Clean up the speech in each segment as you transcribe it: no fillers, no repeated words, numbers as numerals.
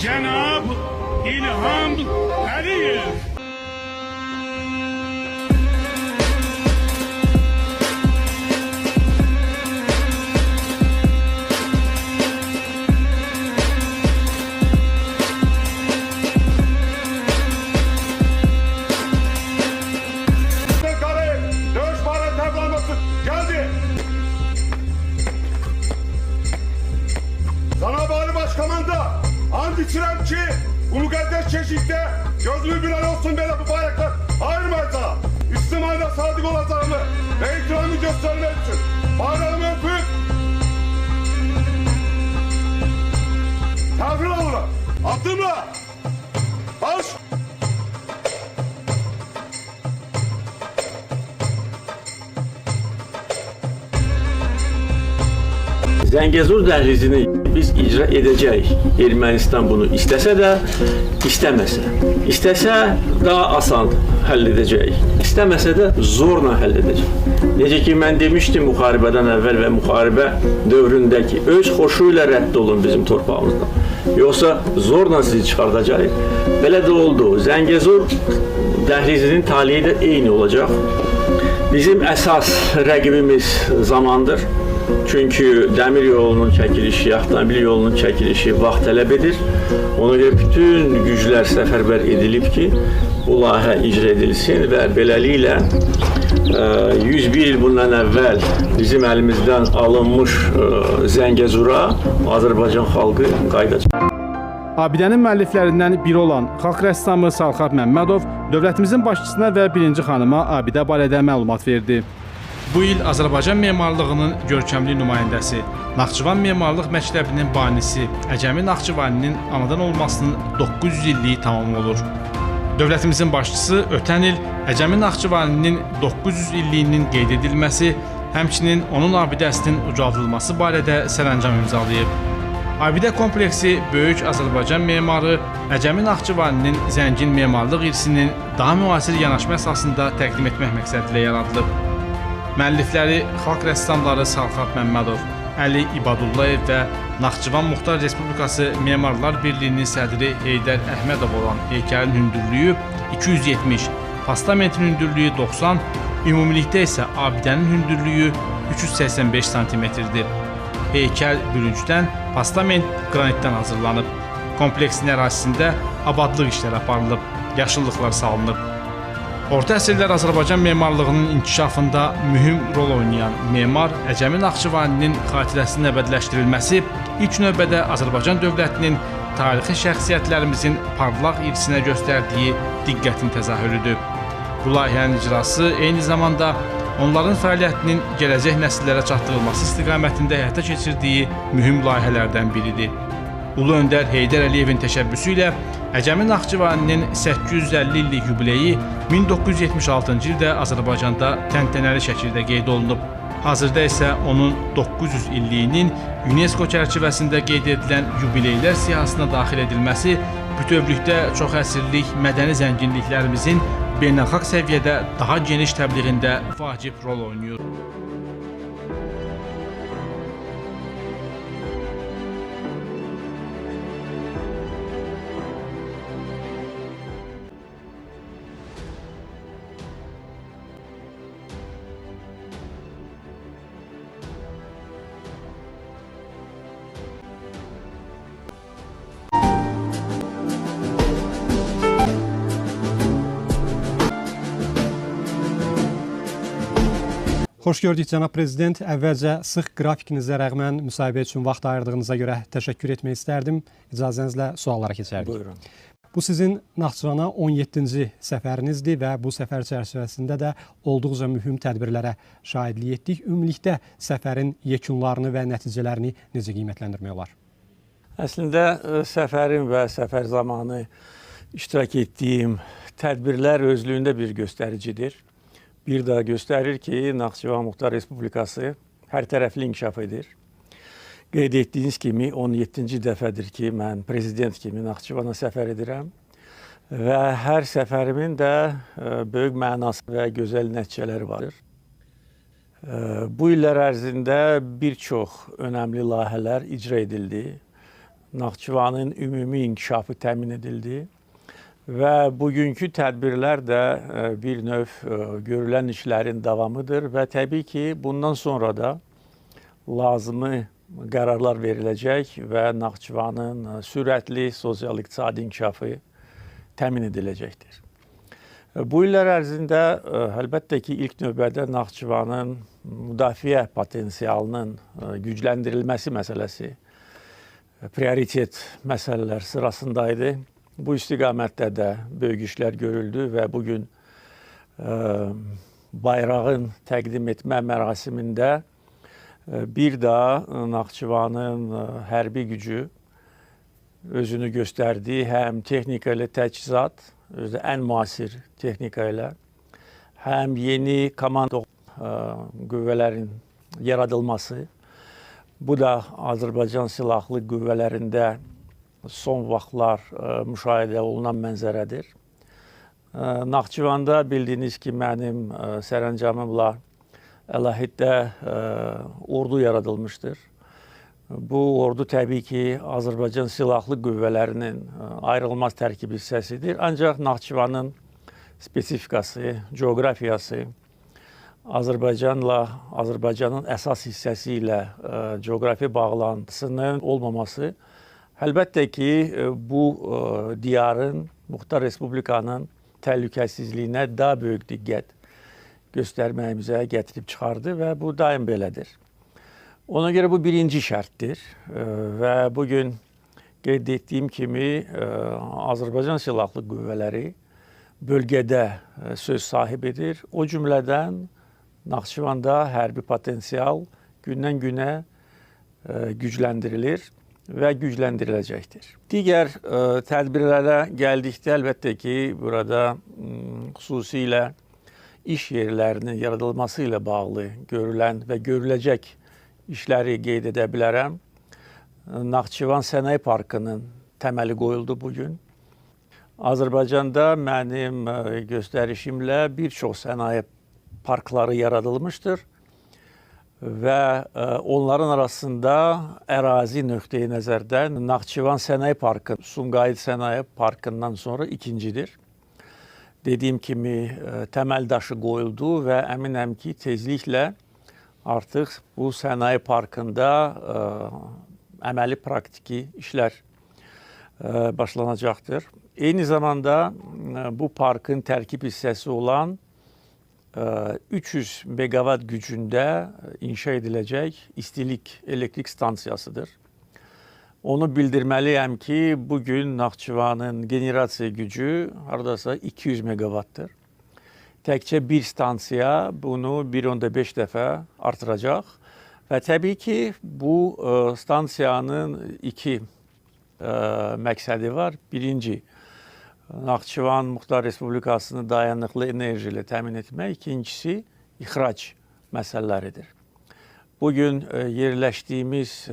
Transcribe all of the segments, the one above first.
Cenab İlham Əliyev. Başkomanda and içirəm ki, bu müqəddəs keşikdə gözümü bir ay olsun belə bu bayraklar ayırmayacaq. İstimana sadık olacağımı ve ikramı göstermek için bayrağımı öpüp tevfir olurum. Attımla! Baş! Zəngəzur dəhlizini biz icra edəcəyik. Ermənistan bunu istəsə də, istəməsə. İstəsə daha asan həll edəcəyik. İstəməsə də zorla həll edəcəyik. Necə ki, mən demişdim müharibədən əvvəl və müharibə dövründəki öz xoşu ilə rədd olun bizim torpağımızdan. Yoxsa zorla sizi çıxardacaq. Belə də oldu. Zəngəzur dəhlizinin taliyi də eyni olacaq. Bizim əsas rəqibimiz zamandır. Çünki dəmir yolunun çəkilişi, avtomobil yolunun çəkilişi vaxt tələb edir. Ona görə bütün güclər səfərbər edilib ki, bu layihə icra edilsin və beləliklə 101 il bundan əvvəl bizim əlimizdən alınmış Zəngəzura Azərbaycan xalqı qayıdacaq. Abidənin müəlliflərindən biri olan xalq rəssamı Salxab Məmmədov dövlətimizin başçısına və birinci xanıma abidə barədə məlumat verdi. Bu il Azərbaycan memarlığının görkəmli nümayəndəsi, Naxçıvan Memarlıq Məktəbinin banisi, Əcəmi Naxçıvaninin anadan olmasının 900 illiyi tamam olur. Dövlətimizin başçısı ötən il Əcəmi Naxçıvaninin 900 illiyinin qeyd edilməsi, həmçinin onun abidəsinin ucaldılması barədə sərəncam imzalayıb. Abidə kompleksi böyük Azərbaycan memarı Əcəmi Naxçıvaninin zəngin memarlıq irsinin daha müasir yanaşma əsasında təqdim etmək məqsədilə yaradılıb. Müəllifləri xalq rəssamları Salxab Məmmədov, Əli İbadullayev və Naxçıvan Muxtar Respublikası Memarlar Birliyinin sədri Heydər Əhmədov olan heykəlin hündürlüyü 270, postamentin hündürlüyü 90, ümumilikdə isə abidənin hündürlüyü 385 cm-dir. Heykəl bürüncdən, postament qranitdən hazırlanıb. Kompleksin ərazisində abadlıq işləri aparılıb, yaşıllıqlar salınıb. Orta əsrlər Azərbaycan memarlığının inkişafında mühüm rol oynayan memar Əcəmi Naxçıvaninin xatirəsinin əbədiləşdirilməsi ilk növbədə Azərbaycan dövlətinin tarixi şəxsiyyətlərimizin parlaq irsinə göstərdiyi diqqətin təzahürüdür. Bu layihənin icrası eyni zamanda onların fəaliyyətinin gələcək nəsillərə çatdırılması istiqamətində həyata keçirdiyi mühüm layihələrdən biridir. Ulu Öndər Heydər Əliyevin təşəbbüsü ilə Əcəmi Naxçıvaninin 850 illik yubileyi 1976-cı ildə Azərbaycanda təntənəli şəkildə qeyd olunub. Hazırda isə onun 900 illiyinin UNESCO çərçivəsində qeyd edilən yubileylər siyahısına daxil edilməsi bütövlükdə çox əsrlik mədəni zənginliklərimizin beynəlxalq səviyyədə daha geniş təbliğində vacib rol oynayır. Xoş gördük, cənab prezident. Əvvəlcə sıx qrafikinizə rəğmən müsahibə üçün vaxt ayırdığınıza görə təşəkkür etmək istərdim. İcazənizlə suallara keçərdik. Buyurun. Bu sizin Naxçıvana 17-ci səfərinizdir və bu səfər çərçivəsində də olduqca mühüm tədbirlərə şahidlik etdik. Ümumilikdə səfərin yekunlarını və nəticələrini necə qiymətləndirmək olar? Əslində səfərim və səfər zamanı iştirak etdiyim tədbirlər özlüyündə bir göstəricidir. Bir daha göstərir ki, Naxçıvan Muxtar Respublikası hər tərəfli inkişaf edir. Qeyd etdiyiniz kimi 17-ci dəfədir ki, mən prezident kimi Naxçıvana səfər edirəm və hər səfərimin də böyük mənası və gözəl nəticələri vardır. Bu illər ərzində bir çox önəmli layihələr icra edildi. Naxçıvanın ümumi inkişafı təmin edildi və bugünkü tədbirlər də bir növ görülən işlərin davamıdır və təbii ki, bundan sonra da lazımi qərarlar veriləcək və Naxçıvanın sürətli sosial-iqtisadi inkişafı təmin ediləcəkdir. Bu illər ərzində əlbəttə ki, ilk növbədə Naxçıvanın müdafiə potensialının gücləndirilməsi məsələsi prioritet məsələlər sırasındaydı. Bu istiqamətdə də böyük işlər görüldü və bugün bayrağın təqdim etmə mərasimində bir daha Naxçıvanın hərbi gücü özünü göstərdi. Həm texnika ilə təchizat, özü ən müasir texnika ilə, həm yeni komando qüvvələrin yaradılması. Bu da Azərbaycan Silahlı Qüvvələrində son vaxtlar müşahidə olunan mənzərədir. Naxçıvanda bildiyiniz ki, mənim sərəncamımla əlahiddə ordu yaradılmışdır. Bu ordu təbii ki, Azərbaycan Silahlı Qüvvələrinin ayrılmaz tərkib hissəsidir. Ancaq Naxçıvanın spesifikası, coğrafiyası, Azərbaycanın əsas hissəsi ilə coğrafi bağlantısının olmaması əlbəttə ki, bu diyarın, Muxtar Respublikanın təhlükəsizliyinə daha böyük diqqət göstərməyimizə gətirib çıxardı və bu daim belədir. Ona görə bu birinci şərtdir və bugün qeyd etdiyim kimi Azərbaycan Silahlı Qüvvələri bölgədə söz sahibidir. O cümlədən Naxçıvanda hərbi potensial gündən-günə gücləndirilir və gücləndiriləcəkdir. Digər tədbirlərə gəldikdə əlbəttə ki, burada xüsusilə iş yerlərinin yaradılması ilə bağlı görülən və görüləcək işləri qeyd edə bilərəm. Naxçıvan Sənaye Parkının təməli qoyuldu bugün. Azərbaycanda mənim göstərişimlə bir çox sənaye parkları yaradılmışdır və onların arasında ərazi nöqteyi nəzərdən Naxçıvan Sənaye Parkı, Sumqayıt Sənaye Parkından sonra ikincidir. Dediyim kimi təməl daşı qoyuldu və əminəm ki, tezliklə artıq bu sənaye parkında əməli praktiki işlər başlanacaqdır. Eyni zamanda bu parkın tərkib hissəsi olan 300 megawatt gücündə inşa ediləcək istilik elektrik stansiyasıdır. Onu bildirməliyəm ki, bugün Naxçıvanın generasiya gücü hardasa 200 megawattdır. Təkcə bir stansiya bunu 1.5 dəfə artıracaq və təbii ki, bu stansiyanın iki məqsədi var. Birinci, Naxçıvan Muxtar Respublikasını dayanıqlı enerji ilə təmin etmək. İkincisi, ixrac məsələləridir. Bugün yerləşdiyimiz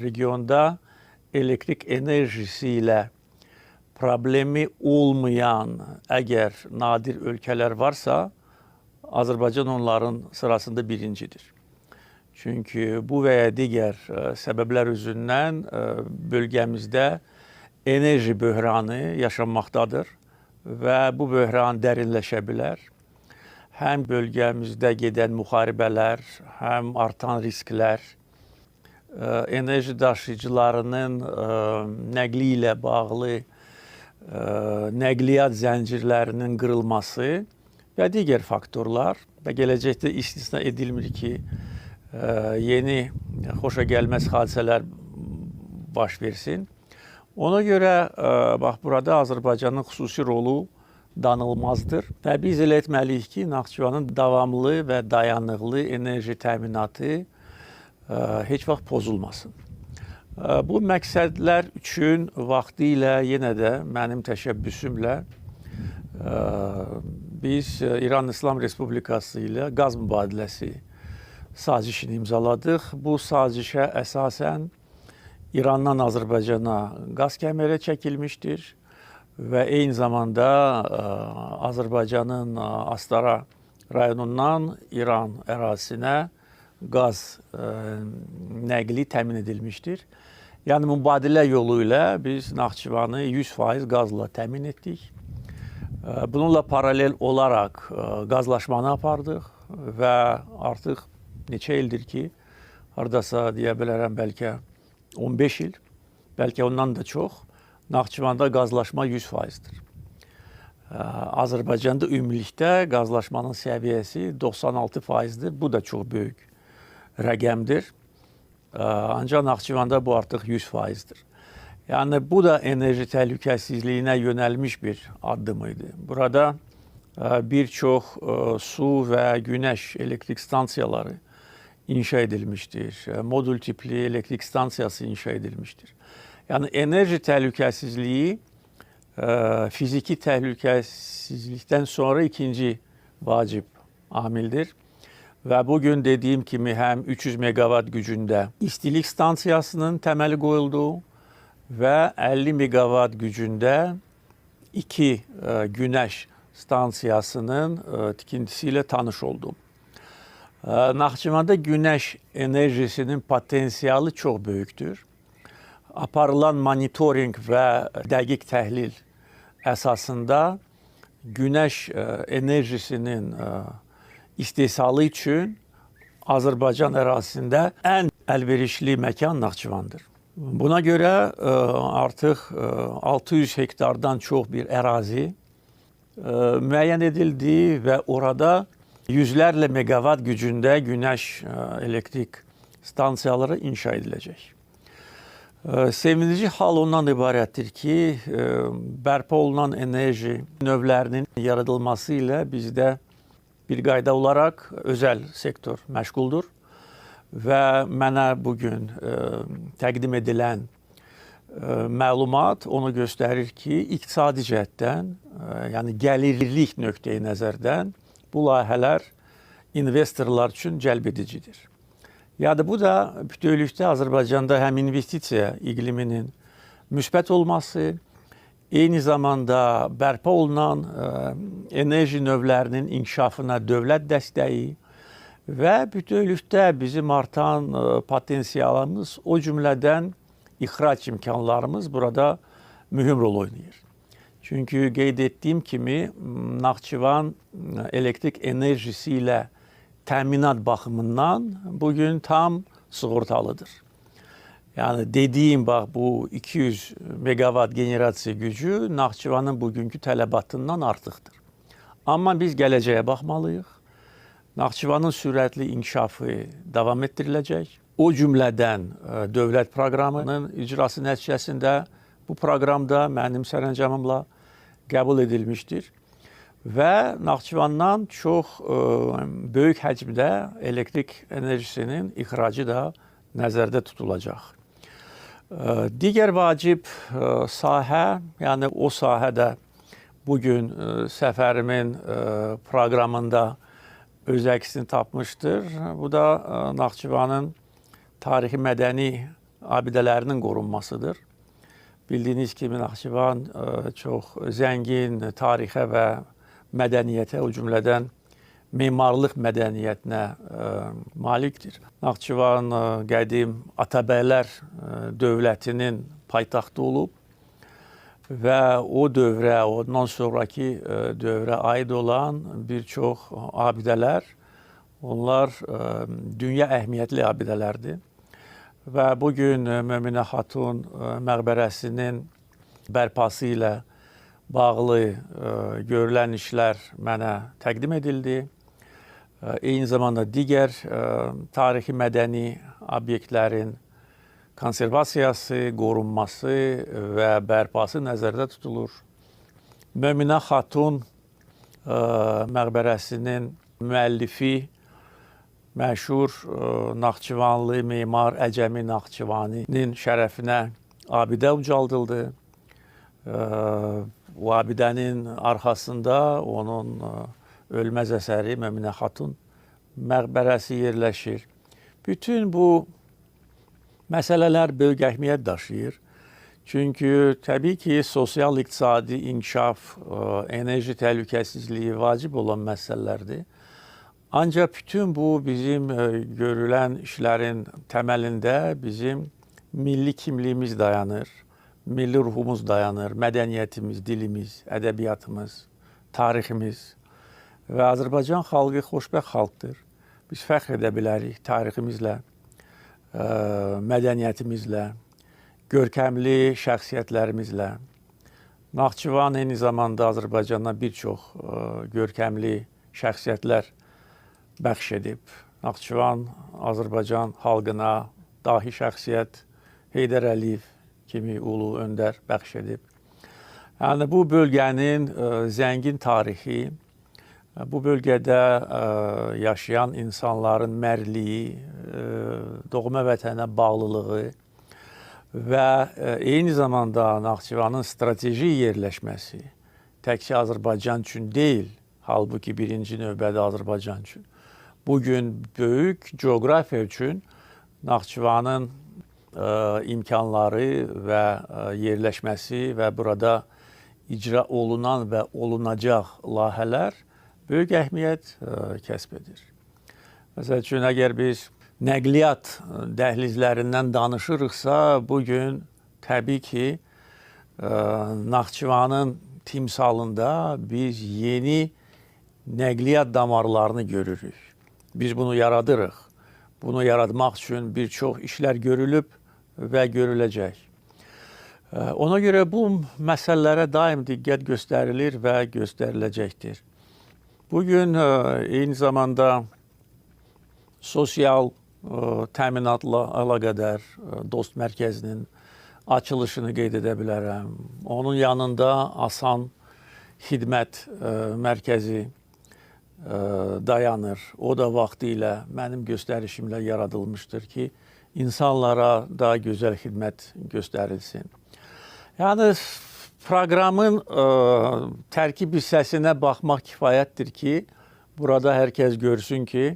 regionda elektrik enerjisi ilə problemi olmayan əgər nadir ölkələr varsa, Azərbaycan onların sırasında birincidir. Çünki bu və ya digər səbəblər üzündən bölgəmizdə enerji böhranı yaşanmaqdadır və bu böhran dərinləşə bilər. Həm bölgəmizdə gedən müharibələr, həm artan risklər, enerji daşıyıcılarının nəqli ilə bağlı nəqliyyat zəncirlərinin qırılması və digər faktorlar və gələcəkdə istisna edilmir ki, yeni xoşagəlməz hadisələr baş versin. Ona görə bax burada Azərbaycanın xüsusi rolu danılmazdır və biz elə etməliyik ki, Naxçıvanın davamlı və dayanıqlı enerji təminatı heç vaxt pozulmasın. Bu məqsədlər üçün vaxtı ilə yenə də mənim təşəbbüsümlə biz İran İslam Respublikası ilə qaz mübadiləsi sazişini imzaladıq. Bu sazişə əsasən İrandan Azərbaycana qaz kəməri çəkilmişdir və eyni zamanda Azərbaycanın Astara rayonundan İran ərazisinə qaz nəqli təmin edilmişdir. Yəni mübadilə yolu ilə biz Naxçıvanı 100% qazla təmin etdik. Bununla paralel olaraq qazlaşmanı apardıq və artıq neçə ildir ki, hardasa deyə bilərəm bəlkə 15 il, bəlkə ondan da çox, Naxçıvanda qazlaşma 100%-dir. Azərbaycanda ümumilikdə qazlaşmanın səviyyəsi 96%-dir. Bu da çox böyük rəqəmdir. Ancaq Naxçıvanda bu artıq 100%-dir. Yəni bu da enerji təhlükəsizliyinə yönəlmiş bir addım idi. Burada bir çox su və günəş elektrik stansiyaları inşa edilmişdir. Modul tipli elektrik stansiyası inşa edilmişdir. Yəni enerji təhlükəsizliyi fiziki təhlükəsizlikdən sonra ikinci vacib amildir. Və bugün dediyim kimi həm 300 meqavat gücündə istilik stansiyasının təməli qoyuldu və 50 meqavat gücündə 2 günəş stansiyasının tikintisi ilə tanış oldum. Naxçıvanda günəş enerjisinin potensialı çox böyükdür. Aparılan monitorinq və dəqiq təhlil əsasında günəş enerjisinin istehsalı üçün Azərbaycan ərazisində ən əlverişli məkan Naxçıvandır. Buna görə artıq 600 hektardan çox bir ərazi müəyyən edildi və orada yüzlərlə meqavat gücündə günəş elektrik stansiyaları inşa ediləcək. Sevindirici hal ondan ibarətdir ki, bərpa olunan enerji növlərinin yaradılması ilə bizdə bir qayda olaraq özəl sektor məşğuldur. Və mənə bugün təqdim edilən məlumat onu göstərir ki, iqtisadi cəhətdən, yəni gəlirlik nöqteyi nəzərdən bu layihələr investorlar üçün cəlb edicidir. Yəni bu da bütövlükdə Azərbaycanda həm investisiya iqliminin müsbət olması, eyni zamanda bərpa olunan enerji növlərinin inkişafına dövlət dəstəyi və bütövlükdə bizim artan potensialımız, o cümlədən ixrac imkanlarımız burada mühüm rol oynayır. Çünki qeyd etdiyim kimi Naxçıvan elektrik enerjisi ilə təminat baxımından bugün tam sığortalıdır. Yəni dediyim bax bu 200 meqavat generasiya gücü Naxçıvanın bugünkü tələbatından artıqdır. Amma biz gələcəyə baxmalıyıq. Naxçıvanın sürətli inkişafı davam etdiriləcək. O cümlədən dövlət proqramının icrası nəticəsində bu proqramda mənim sərəncamımla qəbul edilmişdir. Və Naxçıvandan çox böyük həcmdə elektrik enerjisinin ixracı da nəzərdə tutulacaq. Digər vacib sahə, yəni o sahədə bugün səfərimin proqramında öz əksini tapmışdır. Bu da Naxçıvanın tarixi mədəni abidələrinin qorunmasıdır. Bildiyiniz kimi Naxçıvan çox zəngin tarixə və mədəniyyətə, o cümlədən memarlıq mədəniyyətinə malikdir. Naxçıvan qədim Atabəylər dövlətinin paytaxtı olub və o dövrə, ondan sonraki dövrə aid olan bir çox abidələr, onlar dünya əhəmiyyətli abidələrdir. Və bugün Möminə Xatun məqbərəsinin bərpası ilə bağlı görülən işlər mənə təqdim edildi. Eyni zamanda digər tarixi mədəni obyektlərin konservasiyası, qorunması və bərpası nəzərdə tutulur. Möminə Xatun məqbərəsinin müəllifi məşhur Naxçıvanlı memar Əcəmi Naxçıvaninin şərəfinə abidə ucaldıldı. O abidənin arxasında onun ölməz əsəri Möminə Xatun məqbərəsi yerləşir. Bütün bu məsələlər böyük əhəmiyyət daşıyır. Çünki təbii ki, sosial-iqtisadi inkişaf, enerji təhlükəsizliyi vacib olan məsələlərdir. Ancaq bütün bu bizim görülən işlərin təməlində bizim milli kimliyimiz dayanır, milli ruhumuz dayanır, mədəniyyətimiz, dilimiz, ədəbiyyatımız, tariximiz və Azərbaycan xalqı xoşbəxt xalqdır. Biz fəxr edə bilərik tariximizlə, mədəniyyətimizlə, görkəmli şəxsiyyətlərimizlə. Naxçıvan eyni zamanda Azərbaycana bir çox görkəmli şəxsiyyətlər bəxş edib. Naxçıvan Azərbaycan xalqına dahi şəxsiyyət Heydər Əliyev kimi ulu öndər bəxş edib. Yəni bu bölgənin zəngin tarixi, bu bölgədə yaşayan insanların mərdliyi, doğma vətənə bağlılığı və eyni zamanda Naxçıvanın strateji yerləşməsi təkcə Azərbaycan üçün deyil, halbuki birinci növbədə Azərbaycan üçün. Bugün böyük coğrafiya üçün Naxçıvanın imkanları və yerləşməsi və burada icra olunan və olunacaq layihələr böyük əhəmiyyət kəsb edir. Məsəl üçün, əgər biz nəqliyyat dəhlizlərindən danışırıqsa, bugün təbii ki, Naxçıvanın timsalında biz yeni nəqliyyat damarlarını görürük. Biz bunu yaradırıq. Bunu yaratmaq üçün bir çox işlər görülüb və görüləcək. Ona görə bu məsələlərə daim diqqət göstərilir və göstəriləcəkdir. Bugün eyni zamanda sosial təminatla əlaqədar Dost Mərkəzinin açılışını qeyd edə bilərəm. Onun yanında Asan Xidmət Mərkəzi dayanır. O da vaxtilə mənim göstərişimlə yaradılmışdır ki, insanlara daha gözəl xidmət göstərilsin. Yəni, proqramın tərkib hissəsinə baxmaq kifayətdir ki, burada hər kəs görsün ki,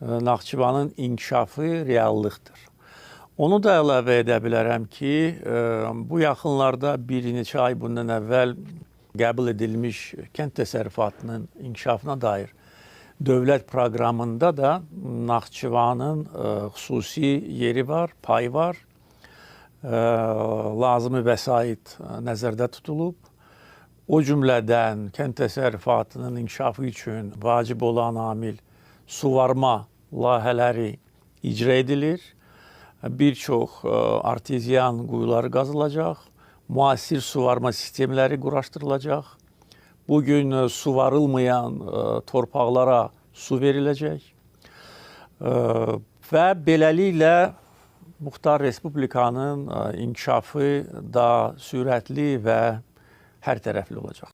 Naxçıvanın inkişafı reallıqdır. Onu da əlavə edə bilərəm ki, bu yaxınlarda bir neçə ay bundan əvvəl qəbul edilmiş kənd təsərrüfatının inkişafına dair dövlət proqramında da Naxçıvanın xüsusi yeri var, payı var. Lazımi vəsait nəzərdə tutulub. O cümlədən kənd təsərrüfatının inkişafı üçün vacib olan amil suvarma layihələri icra edilir. Bir çox arteziyan quyuları qazılacaq, müasir suvarma sistemləri quraşdırılacaq. Bugün suvarılmayan torpaqlara su veriləcək və beləliklə Muxtar Respublikanın inkişafı daha sürətli və hər tərəfli olacaq.